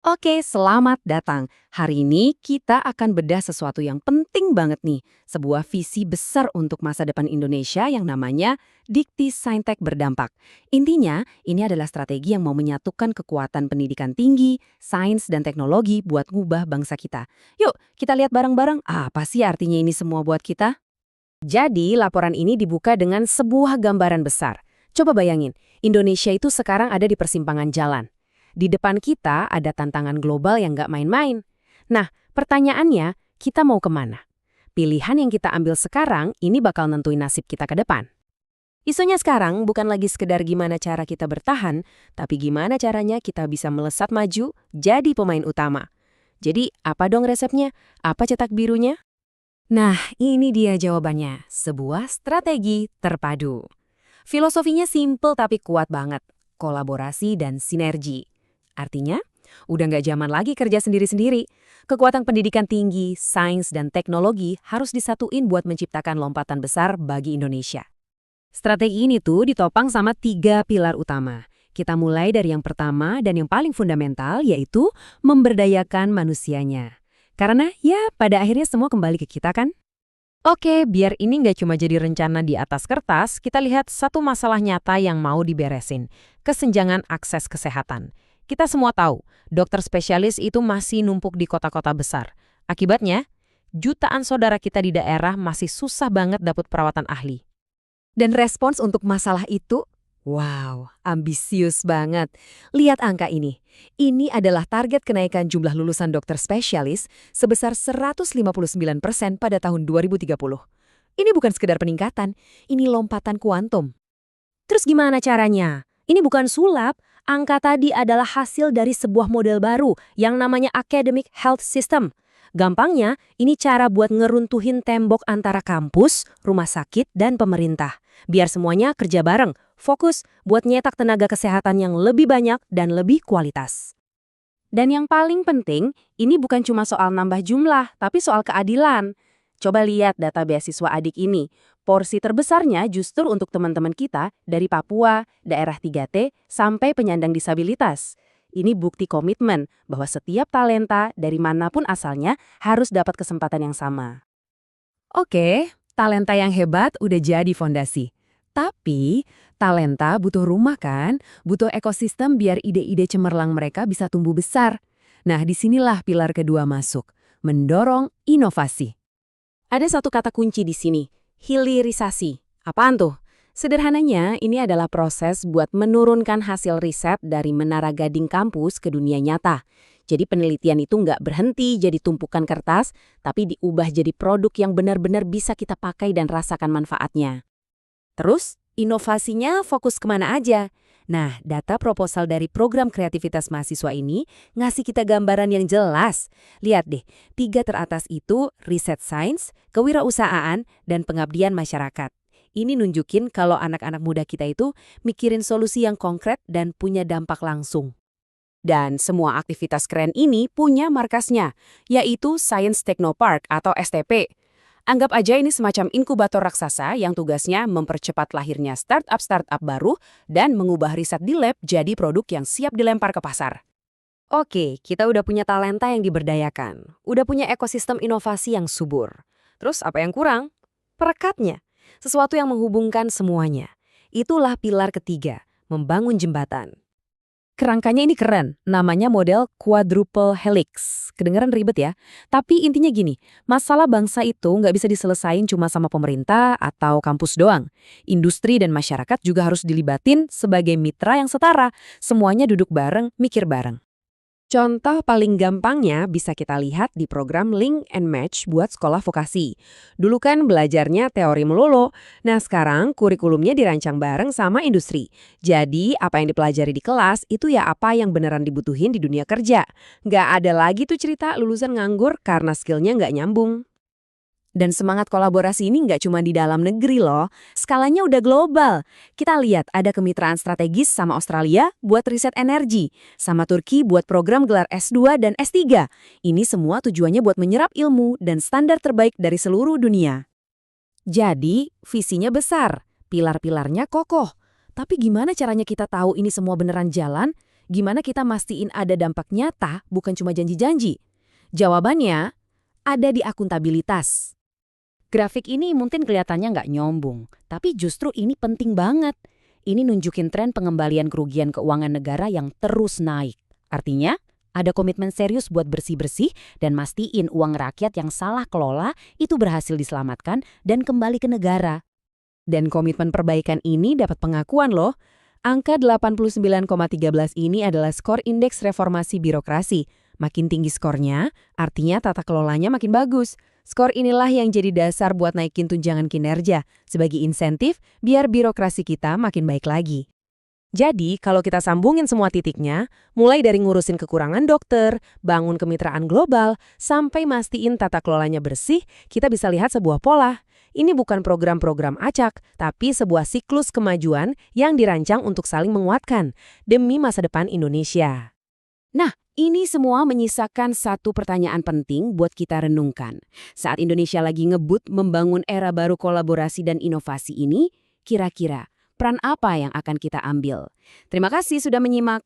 Oke, selamat datang. Hari ini kita akan bedah sesuatu yang penting banget nih. Sebuah visi besar untuk masa depan Indonesia yang namanya Dikti Saintek Berdampak. Intinya, ini adalah strategi yang mau menyatukan kekuatan pendidikan tinggi, sains, dan teknologi buat ngubah bangsa kita. Yuk, kita lihat bareng-bareng apa sih artinya ini semua buat kita? Jadi, laporan ini dibuka dengan sebuah gambaran besar. Coba bayangin, Indonesia itu sekarang ada di persimpangan jalan. Di depan kita ada tantangan global yang nggak main-main. Nah, pertanyaannya, kita mau kemana? Pilihan yang kita ambil sekarang ini bakal nentuin nasib kita ke depan. Isunya sekarang bukan lagi sekedar gimana cara kita bertahan, tapi gimana caranya kita bisa melesat maju jadi pemain utama. Jadi, apa dong resepnya? Apa cetak birunya? Nah, ini dia jawabannya. Sebuah strategi terpadu. Filosofinya simple tapi kuat banget. Kolaborasi dan sinergi. Artinya, udah nggak zaman lagi kerja sendiri-sendiri. Kekuatan pendidikan tinggi, sains, dan teknologi harus disatuin buat menciptakan lompatan besar bagi Indonesia. Strategi ini tuh ditopang sama 3 pilar utama. Kita mulai dari yang pertama dan yang paling fundamental, yaitu memberdayakan manusianya. Karena ya pada akhirnya semua kembali ke kita kan? Oke, biar ini nggak cuma jadi rencana di atas kertas, kita lihat satu masalah nyata yang mau diberesin. Kesenjangan akses kesehatan. Kita semua tahu, dokter spesialis itu masih numpuk di kota-kota besar. Akibatnya, jutaan saudara kita di daerah masih susah banget dapat perawatan ahli. Dan respons untuk masalah itu, wow, ambisius banget. Lihat angka ini. Ini adalah target kenaikan jumlah lulusan dokter spesialis sebesar 159% pada tahun 2030. Ini bukan sekedar peningkatan, ini lompatan kuantum. Terus gimana caranya? Ini bukan sulap, angka tadi adalah hasil dari sebuah model baru yang namanya Academic Health System. Gampangnya, ini cara buat ngeruntuhin tembok antara kampus, rumah sakit, dan pemerintah. Biar semuanya kerja bareng, fokus buat nyetak tenaga kesehatan yang lebih banyak dan lebih kualitas. Dan yang paling penting, ini bukan cuma soal nambah jumlah, tapi soal keadilan. Coba lihat data beasiswa adik ini. Porsi terbesarnya justru untuk teman-teman kita dari Papua, daerah 3T, sampai penyandang disabilitas. Ini bukti komitmen bahwa setiap talenta dari manapun asalnya harus dapat kesempatan yang sama. Oke, talenta yang hebat udah jadi fondasi. Tapi, talenta butuh rumah kan? Butuh ekosistem biar ide-ide cemerlang mereka bisa tumbuh besar. Nah, disinilah pilar kedua masuk. Mendorong inovasi. Ada satu kata kunci di sini, hilirisasi. Apaan tuh? Sederhananya, ini adalah proses buat menurunkan hasil riset dari menara gading kampus ke dunia nyata. Jadi penelitian itu nggak berhenti jadi tumpukan kertas, tapi diubah jadi produk yang benar-benar bisa kita pakai dan rasakan manfaatnya. Terus, inovasinya fokus kemana aja? Nah, data proposal dari program kreativitas mahasiswa ini ngasih kita gambaran yang jelas. Lihat deh, 3 teratas itu riset sains, kewirausahaan, dan pengabdian masyarakat. Ini nunjukin kalau anak-anak muda kita itu mikirin solusi yang konkret dan punya dampak langsung. Dan semua aktivitas keren ini punya markasnya, yaitu Science Technopark atau STP. Anggap aja ini semacam inkubator raksasa yang tugasnya mempercepat lahirnya startup-startup baru dan mengubah riset di lab jadi produk yang siap dilempar ke pasar. Oke, kita udah punya talenta yang diberdayakan, udah punya ekosistem inovasi yang subur. Terus apa yang kurang? Perekatnya, sesuatu yang menghubungkan semuanya. Itulah pilar ketiga, membangun jembatan. Kerangkanya ini keren, namanya model quadruple helix. Kedengaran ribet ya, tapi intinya gini, masalah bangsa itu nggak bisa diselesain cuma sama pemerintah atau kampus doang. Industri dan masyarakat juga harus dilibatin sebagai mitra yang setara, semuanya duduk bareng, mikir bareng. Contoh paling gampangnya bisa kita lihat di program Link and Match buat sekolah vokasi. Dulu kan belajarnya teori melulu, nah sekarang kurikulumnya dirancang bareng sama industri. Jadi apa yang dipelajari di kelas itu ya apa yang beneran dibutuhin di dunia kerja. Nggak ada lagi tuh cerita lulusan nganggur karena skillnya nggak nyambung. Dan semangat kolaborasi ini nggak cuma di dalam negeri loh, skalanya udah global. Kita lihat ada kemitraan strategis sama Australia buat riset energi, sama Turki buat program gelar S2 dan S3. Ini semua tujuannya buat menyerap ilmu dan standar terbaik dari seluruh dunia. Jadi, visinya besar, pilar-pilarnya kokoh. Tapi gimana caranya kita tahu ini semua beneran jalan? Gimana kita mastiin ada dampak nyata, bukan cuma janji-janji? Jawabannya ada di akuntabilitas. Grafik ini mungkin kelihatannya nggak nyombong, tapi justru ini penting banget. Ini nunjukin tren pengembalian kerugian keuangan negara yang terus naik. Artinya, ada komitmen serius buat bersih-bersih dan mastiin uang rakyat yang salah kelola itu berhasil diselamatkan dan kembali ke negara. Dan komitmen perbaikan ini dapat pengakuan loh. Angka 89,13 ini adalah skor indeks reformasi birokrasi. Makin tinggi skornya, artinya tata kelolanya makin bagus. Skor inilah yang jadi dasar buat naikin tunjangan kinerja sebagai insentif biar birokrasi kita makin baik lagi. Jadi, kalau kita sambungin semua titiknya, mulai dari ngurusin kekurangan dokter, bangun kemitraan global, sampai mastiin tata kelolanya bersih, kita bisa lihat sebuah pola. Ini bukan program-program acak, tapi sebuah siklus kemajuan yang dirancang untuk saling menguatkan demi masa depan Indonesia. Nah, ini semua menyisakan satu pertanyaan penting buat kita renungkan. Saat Indonesia lagi ngebut membangun era baru kolaborasi dan inovasi ini, kira-kira peran apa yang akan kita ambil? Terima kasih sudah menyimak.